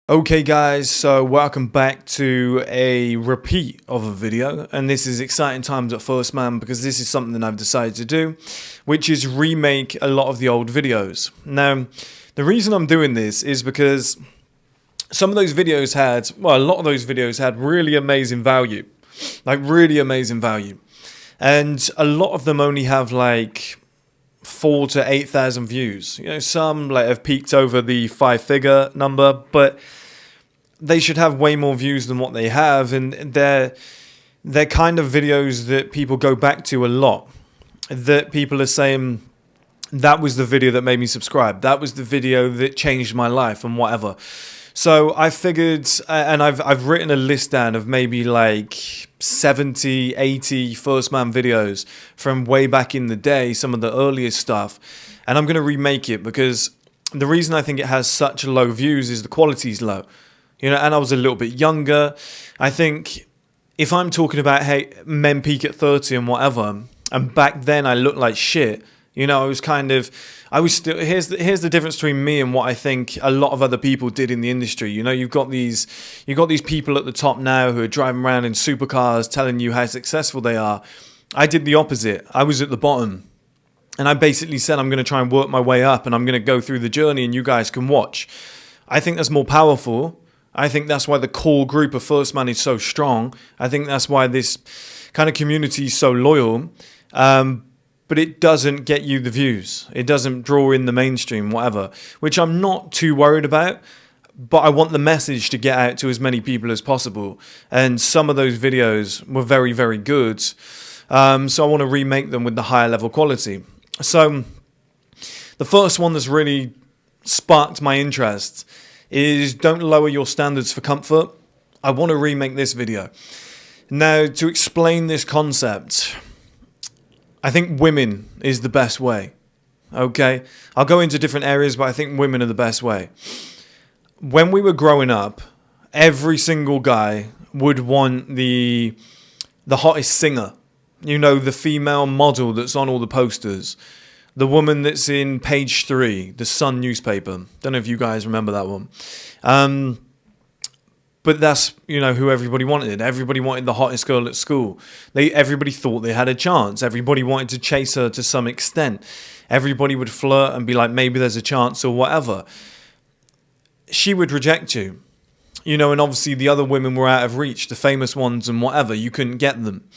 Okay guys, so welcome back to a repeat of a video, and this is exciting times at First Man because this is something I've decided to do, which is remake a lot of the old videos. Now, the reason I'm doing this is because some of those videos had, well, a lot of those videos had really amazing value, like really amazing value, and a lot of them only have like 4 to 8,000 views. You know, some like have peaked over the 5-figure number, but they should have way more views than what they have, and they're kind of videos that people go back to a lot. That people are saying, that was the video that made me subscribe. That was the video that changed my life and whatever. So I figured, and I've written a list down of maybe like 70, 80 First Man videos from way back in the day, some of the earliest stuff. And I'm going to remake it because the reason I think it has such low views is the quality's low. You know, and I was a little bit younger. I think if I'm talking about, hey, men peak at 30 and whatever, and back then I looked like shit, you know, I was still, here's the difference between me and what I think a lot of other people did in the industry. You know, you've got these people at the top now who are driving around in supercars telling you how successful they are. I did the opposite. I was at the bottom. And I basically said, I'm going to try and work my way up and I'm going to go through the journey and you guys can watch. I think that's more powerful. I think that's why the core group of First Man is so strong. I think that's why this kind of community is so loyal. But it doesn't get you the views. It doesn't draw in the mainstream, whatever, which I'm not too worried about. But I want the message to get out to as many people as possible. And some of those videos were very, very good. So I want to remake them with the higher level quality. So the first one that's really sparked my interest is don't lower your standards for comfort. I want to remake this video. Now, to explain this concept, I think women is the best way. Okay? I'll go into different areas, but I think women are the best way. When we were growing up, every single guy would want the hottest singer. You know, the female model that's on all the posters. The woman that's in page 3, the Sun newspaper. Don't know if you guys remember that one. But that's, you know, who everybody wanted. Everybody wanted the hottest girl at school. Everybody thought they had a chance. Everybody wanted to chase her to some extent. Everybody would flirt and be like, maybe there's a chance or whatever. She would reject you. You know, and obviously the other women were out of reach, the famous ones and whatever. You couldn't get them.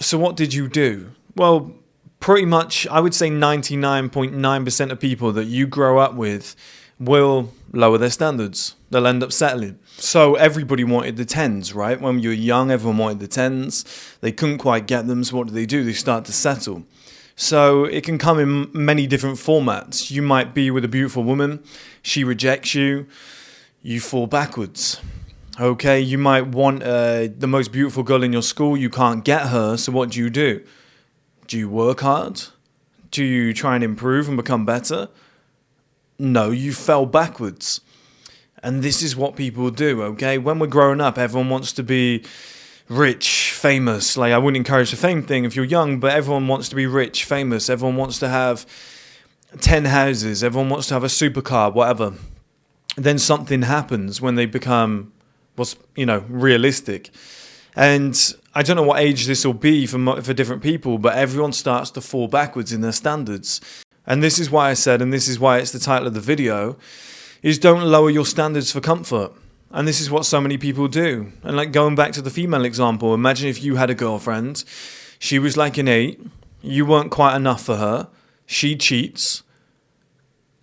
So what did you do? Well, pretty much, I would say 99.9% of people that you grow up with will lower their standards. They'll end up settling. So everybody wanted the 10s, right? When you were young, everyone wanted the 10s. They couldn't quite get them, so what do? They start to settle. So it can come in many different formats. You might be with a beautiful woman. She rejects you. You fall backwards. Okay, you might want the most beautiful girl in your school. You can't get her, so what do? Do you work hard? Do you try and improve and become better? No, you fell backwards. And this is what people do, okay? When we're growing up, everyone wants to be rich, famous. Like, I wouldn't encourage the fame thing if you're young, but everyone wants to be rich, famous. Everyone wants to have 10 houses. Everyone wants to have a supercar, whatever. Then something happens when they become, realistic. And I don't know what age this will be for different people, but everyone starts to fall backwards in their standards. And this is why I said, and this is why it's the title of the video, is don't lower your standards for comfort. And this is what so many people do. And like going back to the female example, imagine if you had a girlfriend, she was like an 8, you weren't quite enough for her, she cheats,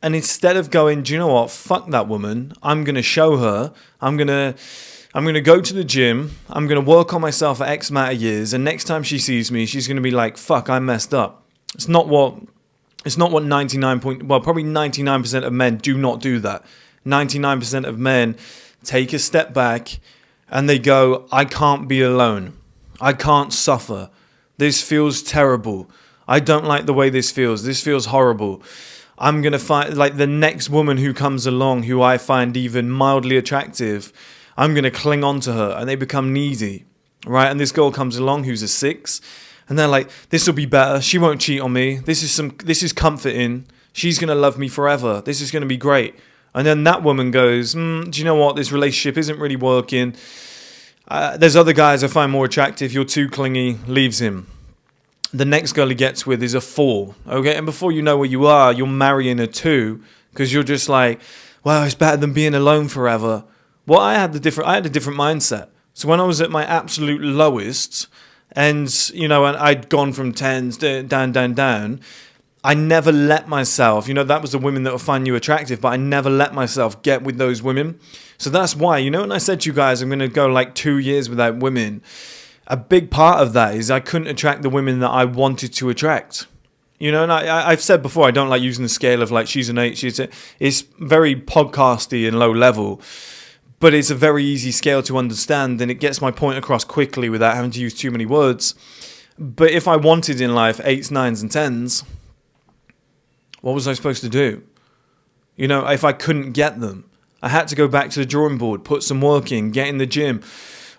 and instead of going, do you know what, fuck that woman, I'm going to show her, I'm going to go to the gym, I'm going to work on myself for X amount of years, and next time she sees me, she's going to be like, fuck, I messed up. It's not what probably 99% of men do not do that. 99% of men take a step back and they go, I can't be alone. I can't suffer. This feels terrible. I don't like the way this feels. This feels horrible. I'm going to find, like, the next woman who comes along who I find even mildly attractive, I'm going to cling on to her, and they become needy, right? And this girl comes along who's a 6, and they're like, this will be better. She won't cheat on me. This is comforting. She's going to love me forever. This is going to be great. And then that woman goes, do you know what? This relationship isn't really working. There's other guys I find more attractive. You're too clingy. Leaves him. The next girl he gets with is a 4. Okay, and before you know where you are, you're marrying a 2 because you're just like, well, it's better than being alone forever. Well, I had a different mindset. So when I was at my absolute lowest, and and I'd gone from 10s down, I never let myself, that was the women that will find you attractive, but I never let myself get with those women. So that's why, when I said to you guys, I'm going to go like 2 years without women, a big part of that is I couldn't attract the women that I wanted to attract. And I've said before, I don't like using the scale of like she's an 8, it's very podcasty and low level, but it's a very easy scale to understand and it gets my point across quickly without having to use too many words. But if I wanted in life 8s, 9s and 10s, what was I supposed to do? If I couldn't get them, I had to go back to the drawing board, put some work in, get in the gym,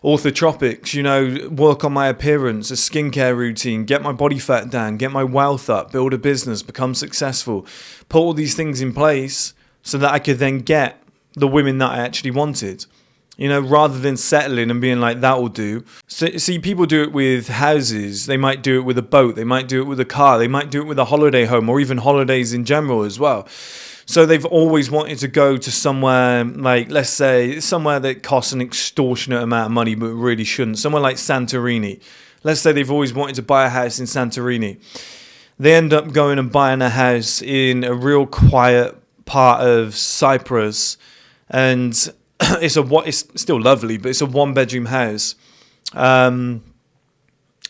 orthotropics, work on my appearance, a skincare routine, get my body fat down, get my wealth up, build a business, become successful, put all these things in place so that I could then get the women that I actually wanted. Rather than settling and being like, that will do. So, see, people do it with houses. They might do it with a boat. They might do it with a car. They might do it with a holiday home or even holidays in general as well. So they've always wanted to go to somewhere like, let's say, somewhere that costs an extortionate amount of money but really shouldn't. Somewhere like Santorini. Let's say they've always wanted to buy a house in Santorini. They end up going and buying a house in a real quiet part of Cyprus. And it's still lovely, but it's a 1-bedroom house. And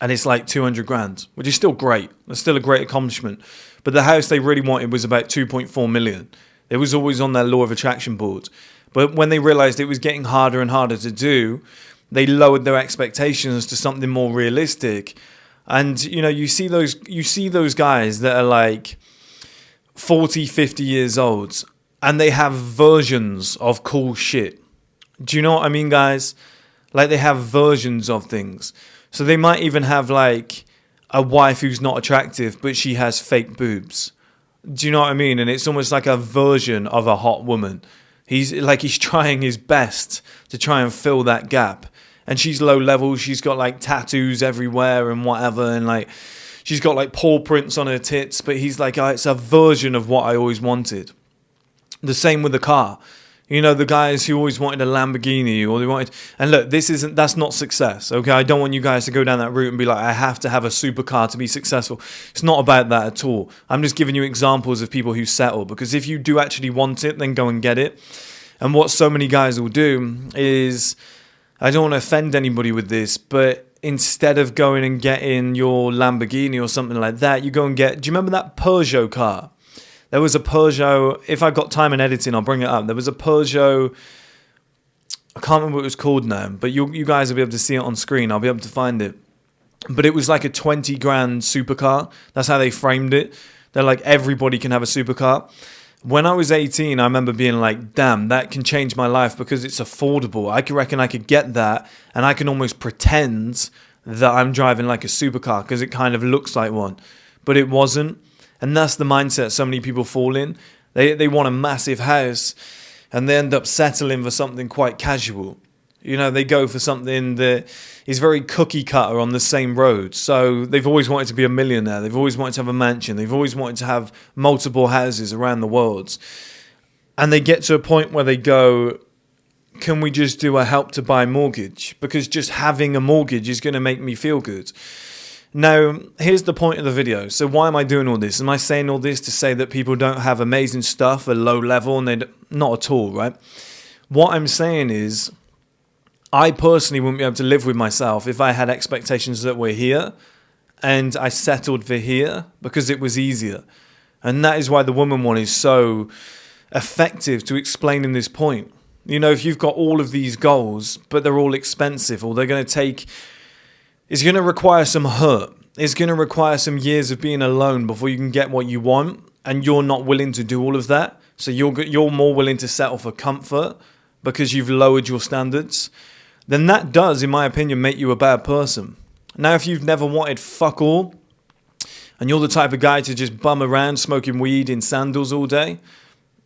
it's like 200 grand, which is still great. It's still a great accomplishment. But the house they really wanted was about 2.4 million. It was always on their law of attraction board. But when they realized it was getting harder and harder to do, they lowered their expectations to something more realistic. And, you see those guys that are like 40, 50 years old and they have versions of cool shit. Do you know what I mean, guys? Like they have versions of things. So they might even have like a wife who's not attractive, but she has fake boobs. Do you know what I mean? And it's almost like a version of a hot woman. He's trying his best to try and fill that gap. And she's low level. She's got like tattoos everywhere and whatever. And like she's got like paw prints on her tits. But he's like, oh, it's a version of what I always wanted. The same with the car. The guys who always wanted a Lamborghini or they wanted, and look, that's not success. Okay. I don't want you guys to go down that route and be like, I have to have a supercar to be successful. It's not about that at all. I'm just giving you examples of people who settle, because if you do actually want it, then go and get it. And what so many guys will do is, I don't want to offend anybody with this, but instead of going and getting your Lamborghini or something like that, you go and get, do you remember that Peugeot car? There was a Peugeot, if I've got time and editing, I'll bring it up. There was a Peugeot, I can't remember what it was called now, but you guys will be able to see it on screen. I'll be able to find it. But it was like a 20 grand supercar. That's how they framed it. They're like, everybody can have a supercar. When I was 18, I remember being like, damn, that can change my life because it's affordable. I reckon I could get that and I can almost pretend that I'm driving like a supercar because it kind of looks like one. But it wasn't. And that's the mindset so many people fall in. They want a massive house and they end up settling for something quite casual. They go for something that is very cookie cutter on the same road. So they've always wanted to be a millionaire. They've always wanted to have a mansion. They've always wanted to have multiple houses around the world. And they get to a point where they go, can we just do a help to buy mortgage? Because just having a mortgage is going to make me feel good. Now, here's the point of the video. So why am I doing all this? Am I saying all this to say that people don't have amazing stuff at low level? And not at all, right? What I'm saying is, I personally wouldn't be able to live with myself if I had expectations that were here and I settled for here because it was easier. And that is why the woman one is so effective to explaining this point. If you've got all of these goals, but they're all expensive, or they're going to take, it's going to require some hurt. It's going to require some years of being alone before you can get what you want. And you're not willing to do all of that. So you're more willing to settle for comfort because you've lowered your standards. Then that does, in my opinion, make you a bad person. Now, if you've never wanted fuck all, and you're the type of guy to just bum around smoking weed in sandals all day,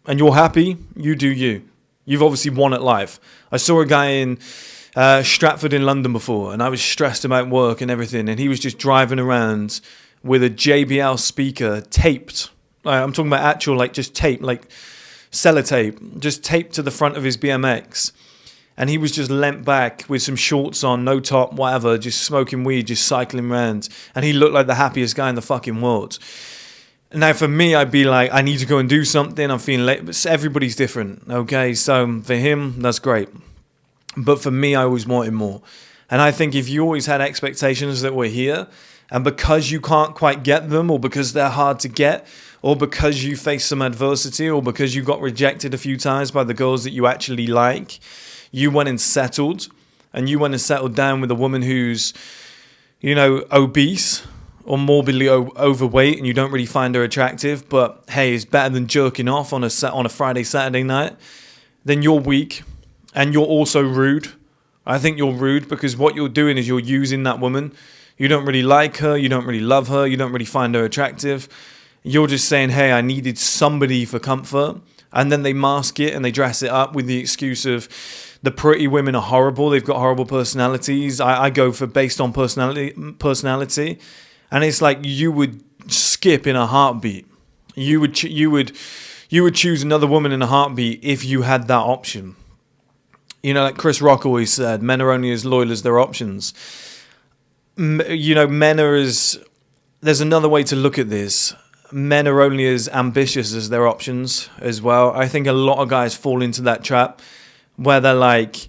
and you're happy, you do you. You've obviously won at life. I saw a guy in Stratford in London before, and I was stressed about work and everything, and he was just driving around with a JBL speaker taped. I'm talking about actual, like, just tape, like sellotape, just taped to the front of his BMX. And he was just leant back with some shorts on, no top, whatever, just smoking weed, just cycling around. And he looked like the happiest guy in the fucking world. Now, for me, I'd be like, I need to go and do something. I'm feeling late. But everybody's different, okay? So for him, that's great. But for me, I always wanted more. And I think if you always had expectations that were here, and because you can't quite get them, or because they're hard to get, or because you face some adversity, or because you got rejected a few times by the girls that you actually like, you went and settled, and you went and settled down with a woman who's, you know, obese or morbidly overweight, and you don't really find her attractive, but hey, it's better than jerking off on a Friday, Saturday night, then you're weak, and you're also rude. I think you're rude because what you're doing is you're using that woman. You don't really like her, you don't really love her, you don't really find her attractive. You're just saying, hey, I needed somebody for comfort, and then they mask it and they dress it up with the excuse of the pretty women are horrible. They've got horrible personalities. I go for based on personality, and it's like you would skip in a heartbeat. You would choose another woman in a heartbeat if you had that option. You know, like Chris Rock always said, men are only as loyal as their options. You know, men are as. There's another way to look at this. Men are only as ambitious as their options as well. I think a lot of guys fall into that trap where they're like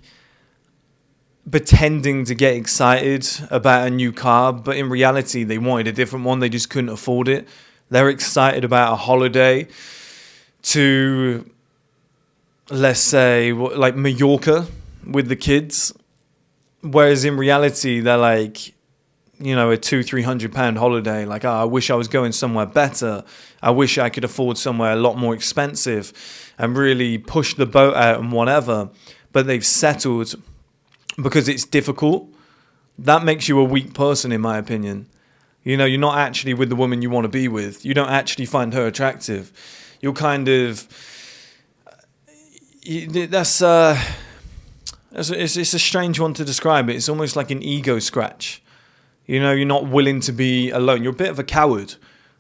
pretending to get excited about a new car, but in reality they wanted a different one. They just couldn't afford it. They're excited about a holiday to, let's say, like Mallorca with the kids, whereas in reality they're like, you know, a £200-300 holiday. Like, oh, I wish I was going somewhere better. I wish I could afford somewhere a lot more expensive and really push the boat out and whatever. But they've settled because it's difficult. That makes you a weak person, in my opinion. You know, you're not actually with the woman you want to be with. You don't actually find her attractive. You're kind of... It's a strange one to describe it. It's almost like an ego scratch. You know, you're not willing to be alone. You're a bit of a coward,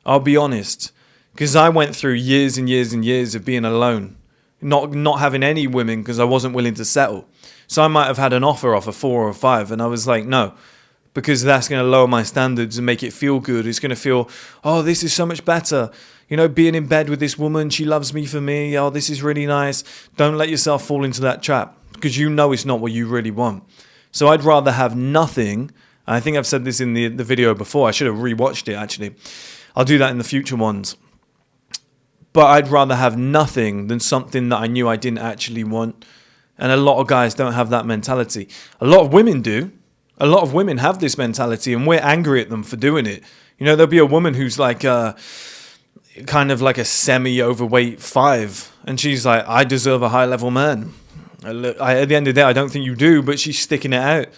I'll be honest. Because I went through years and years and years of being alone. Not having any women because I wasn't willing to settle. So I might have had an offer a 4 or 5, and I was like, no. Because that's going to lower my standards and make it feel good. It's going to feel, oh, this is so much better. You know, being in bed with this woman, she loves me for me. Oh, this is really nice. Don't let yourself fall into that trap because you know it's not what you really want. So I'd rather have nothing. I think I've said this in the video before. I should have rewatched it, actually. I'll do that in the future ones. But I'd rather have nothing than something that I knew I didn't actually want. And a lot of guys don't have that mentality. A lot of women do. A lot of women have this mentality, and we're angry at them for doing it. You know, there'll be a woman who's like kind of like a semi-overweight 5. And she's like, I deserve a high-level man. At the end of the day, I don't think you do, but she's sticking it out.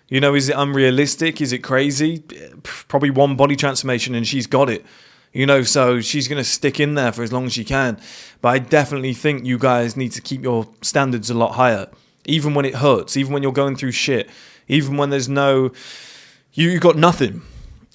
You know, is it unrealistic? Is it crazy? Probably one body transformation and she's got it. You know, so she's going to stick in there for as long as she can. But I definitely think you guys need to keep your standards a lot higher. Even when it hurts, even when you're going through shit, even when there's no... You got nothing.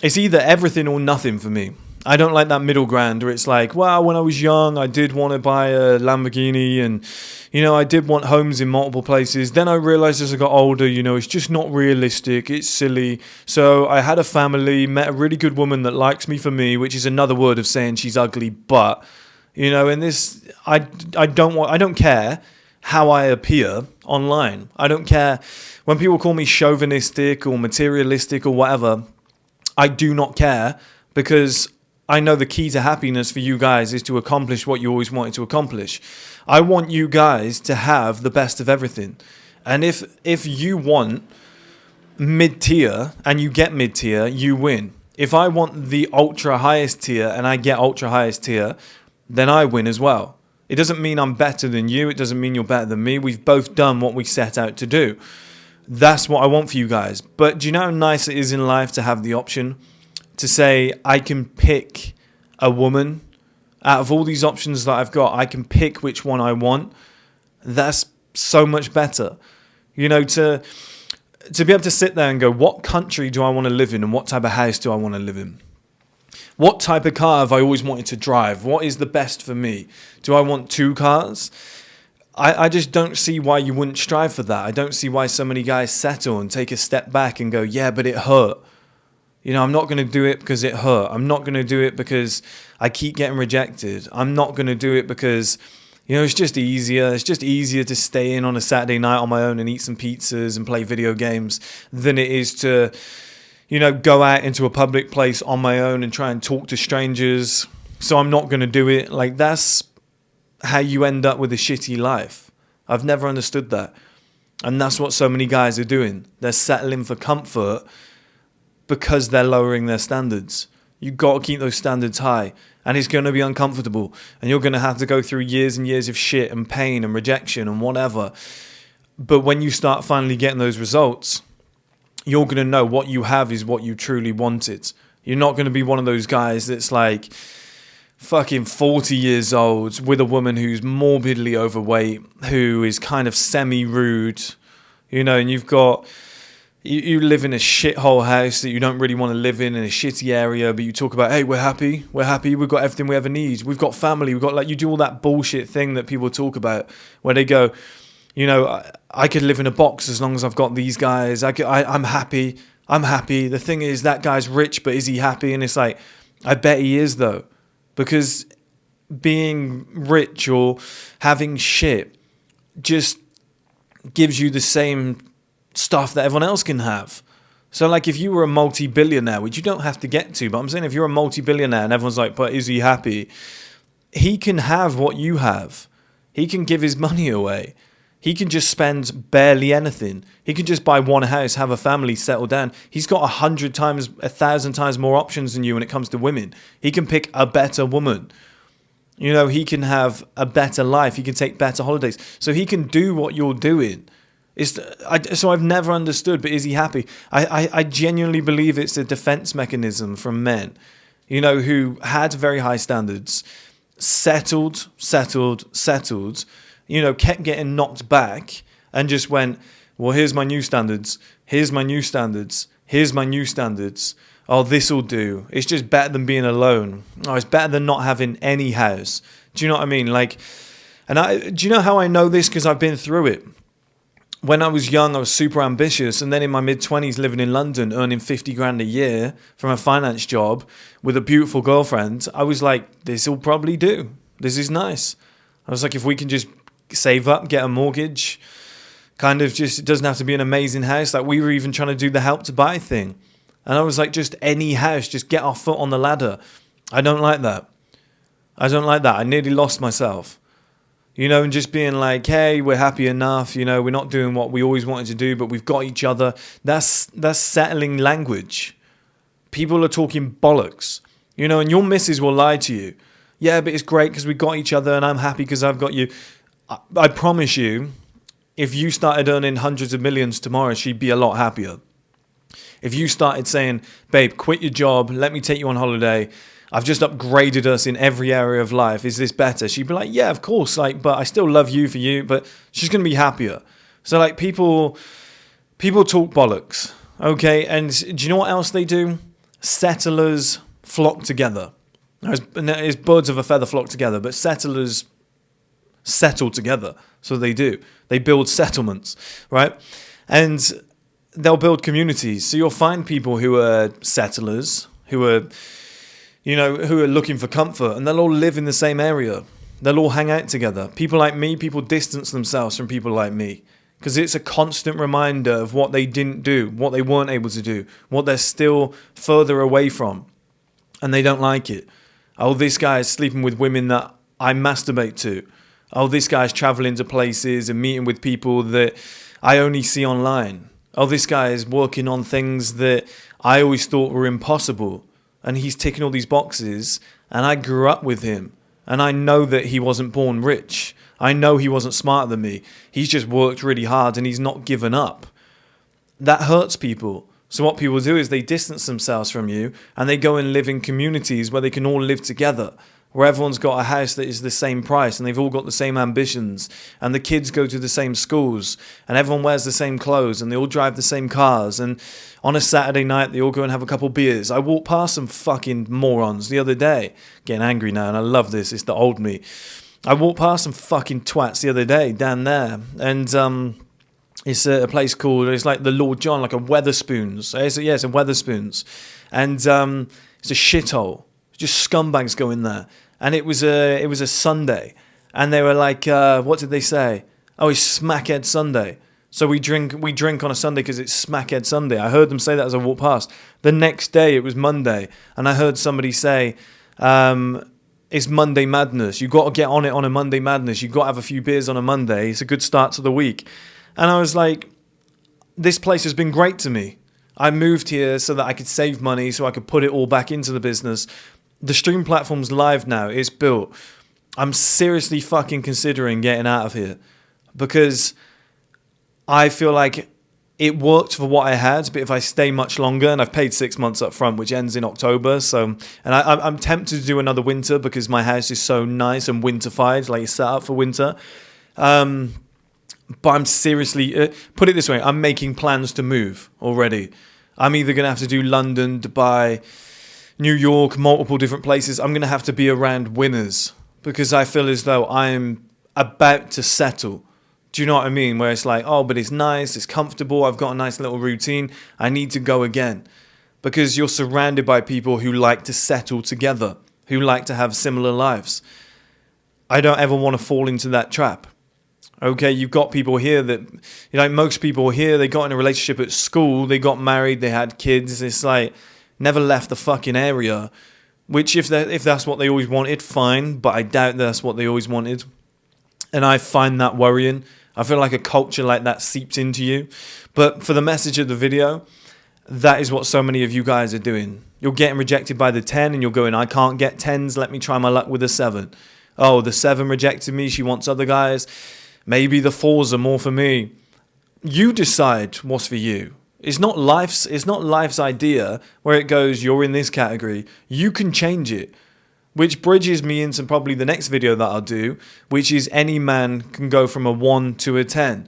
It's either everything or nothing for me. I don't like that middle ground where it's like, well, when I was young, I did want to buy a Lamborghini and, you know, I did want homes in multiple places. Then I realized as I got older, you know, it's just not realistic. It's silly. So I had a family, met a really good woman that likes me for me, which is another word of saying she's ugly. But, you know, in this, I don't care how I appear online. I don't care when people call me chauvinistic or materialistic or whatever. I do not care because I know the key to happiness for you guys is to accomplish what you always wanted to accomplish. I want you guys to have the best of everything. And if you want mid-tier and you get mid-tier, you win. If I want the ultra highest tier and I get ultra highest tier, then I win as well. It doesn't mean I'm better than you. It doesn't mean you're better than me. We've both done what we set out to do. That's what I want for you guys. But do you know how nice it is in life to have the option to say, I can pick a woman Out of all these options that I've got, I can pick which one I want. That's so much better. You know, to be able to sit there and go, what country do I want to live in and what type of house do I want to live in? What type of car have I always wanted to drive? What is the best for me? Do I want 2 cars? I just don't see why you wouldn't strive for that. I don't see why so many guys settle and take a step back and go, yeah, but it hurt. You know, I'm not going to do it because it hurt. I'm not going to do it because I keep getting rejected. I'm not going to do it because, you know, it's just easier. It's just easier to stay in on a Saturday night on my own and eat some pizzas and play video games than it is to, you know, go out into a public place on my own and try and talk to strangers. So I'm not going to do it. Like, that's how you end up with a shitty life. I've never understood that. And that's what so many guys are doing. They're settling for comfort because they're lowering their standards. You've got to keep those standards high. And it's going to be uncomfortable. And you're going to have to go through years and years of shit and pain and rejection and whatever. But when you start finally getting those results, you're going to know what you have is what you truly wanted. You're not going to be one of those guys that's like fucking 40 years old with a woman who's morbidly overweight, who is kind of semi-rude, you know, and you've got... You live in a shithole house that you don't really want to live in a shitty area, but you talk about, hey, we're happy, we've got everything we ever need, we've got family, we've got, like, you do all that bullshit thing that people talk about where they go, you know, I could live in a box as long as I've got these guys, I'm happy. The thing is, that guy's rich, but is he happy? And it's like, I bet he is, though, because being rich or having shit just gives you the same stuff that everyone else can have. So like if you were a multi-billionaire, which you don't have to get to, but I'm saying if you're a multi-billionaire and everyone's like, but is he happy? He can have what you have. He can give his money away. He can just spend barely anything. He can just buy one house, have a family, settle down. He's got 100 times, 1,000 times more options than you when it comes to women. He can pick a better woman. You know, he can have a better life. He can take better holidays. So he can do what you're doing. So I've never understood, but is he happy? I genuinely believe it's a defense mechanism from men, you know, who had very high standards, settled, you know, kept getting knocked back and just went, well, here's my new standards. Oh, this'll do. It's just better than being alone. Oh, it's better than not having any house. Do you know what I mean? Like, do you know how I know this? Because I've been through it. When I was young, I was super ambitious. And then in my mid-20s, living in London, earning 50 grand a year from a finance job with a beautiful girlfriend, I was like, this will probably do. This is nice. I was like, if we can just save up, get a mortgage, kind of just, it doesn't have to be an amazing house. Like we were even trying to do the Help to Buy thing. And I was like, just any house, just get our foot on the ladder. I don't like that. I nearly lost myself. You know, and just being like, hey, we're happy enough. You know, we're not doing what we always wanted to do, but we've got each other. That's settling language. People are talking bollocks. You know, and your missus will lie to you. Yeah, but it's great because we got each other and I'm happy because I've got you. I promise you, if you started earning hundreds of millions tomorrow, she'd be a lot happier. If you started saying, babe, quit your job, let me take you on holiday, I've just upgraded us in every area of life, is this better? She'd be like, yeah, of course, like, but I still love you for you, but she's going to be happier. So like people talk bollocks, okay? And do you know what else they do? Settlers flock together. As birds of a feather flock together, but settlers settle together. So they do. They build settlements, right? And they'll build communities. So you'll find people who are settlers, who are looking for comfort, and they'll all live in the same area. They'll all hang out together. People like me, people distance themselves from people like me because it's a constant reminder of what they didn't do, what they weren't able to do, what they're still further away from, and they don't like it. Oh, this guy is sleeping with women that I masturbate to. Oh, this guy's traveling to places and meeting with people that I only see online. Oh, this guy is working on things that I always thought were impossible. And he's ticking all these boxes. And I grew up with him. And I know that he wasn't born rich. I know he wasn't smarter than me. He's just worked really hard and he's not given up. That hurts people. So what people do is they distance themselves from you and they go and live in communities where they can all live together, where everyone's got a house that is the same price and they've all got the same ambitions and the kids go to the same schools and everyone wears the same clothes and they all drive the same cars, and on a Saturday night they all go and have a couple beers. I walked past some fucking morons the other day, getting angry now, and I love this, it's the old me. I walked past some fucking twats the other day down there, and it's a place called, it's like the Lord John, like a Weatherspoons. It's a Weatherspoons. And it's a shithole. Just scumbags go in there. And it was a Sunday. And they were like, what did they say? Oh, it's Smackhead Sunday. So we drink on a Sunday because it's Smackhead Sunday. I heard them say that as I walked past. The next day, it was Monday. And I heard somebody say, it's Monday Madness. You've got to get on it on a Monday Madness. You've got to have a few beers on a Monday. It's a good start to the week. And I was like, this place has been great to me. I moved here so that I could save money, so I could put it all back into the business. The stream platform's live now. It's built. I'm seriously fucking considering getting out of here because I feel like it worked for what I had, but if I stay much longer, and I've paid 6 months up front, which ends in October, so, and I'm tempted to do another winter because my house is so nice and winterfied, like it's set up for winter. But I'm seriously, put it this way, I'm making plans to move already. I'm either going to have to do London, Dubai, New York, multiple different places. I'm going to have to be around winners because I feel as though I'm about to settle. Do you know what I mean? Where it's like, oh, but it's nice, it's comfortable, I've got a nice little routine. I need to go again. Because you're surrounded by people who like to settle together, who like to have similar lives. I don't ever want to fall into that trap. Okay, you've got people here that, most people here, they got in a relationship at school, they got married, they had kids. It's like, never left the fucking area. Which, if that's what they always wanted, fine. But I doubt that's what they always wanted. And I find that worrying. I feel like a culture like that seeps into you. But for the message of the video, that is what so many of you guys are doing. You're getting rejected by the 10 and you're going, I can't get 10s, let me try my luck with a 7. Oh, the 7 rejected me, she wants other guys. Maybe the 4s are more for me. You decide what's for you. It's not life's idea where it goes, you're in this category. You can change it. Which bridges me into probably the next video that I'll do, which is any man can go from a 1 to a 10.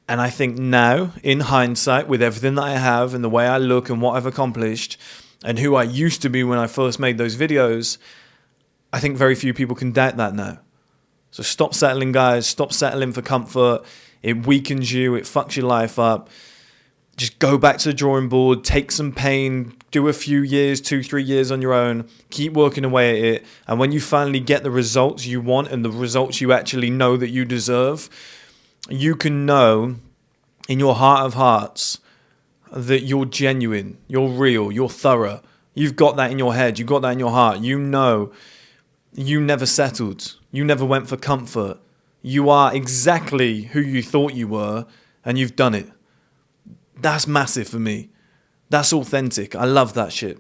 And I think now, in hindsight, with everything that I have and the way I look and what I've accomplished and who I used to be when I first made those videos, I think very few people can doubt that now. So stop settling, guys. Stop settling for comfort. It weakens you. It fucks your life up. Just go back to the drawing board. Take some pain. Do a few years, 2-3 years on your own. Keep working away at it. And when you finally get the results you want and the results you actually know that you deserve, you can know in your heart of hearts that you're genuine. You're real. You're thorough. You've got that in your head. You've got that in your heart. You know you never settled. You never went for comfort. You are exactly who you thought you were, and you've done it. That's massive for me. That's authentic. I love that shit.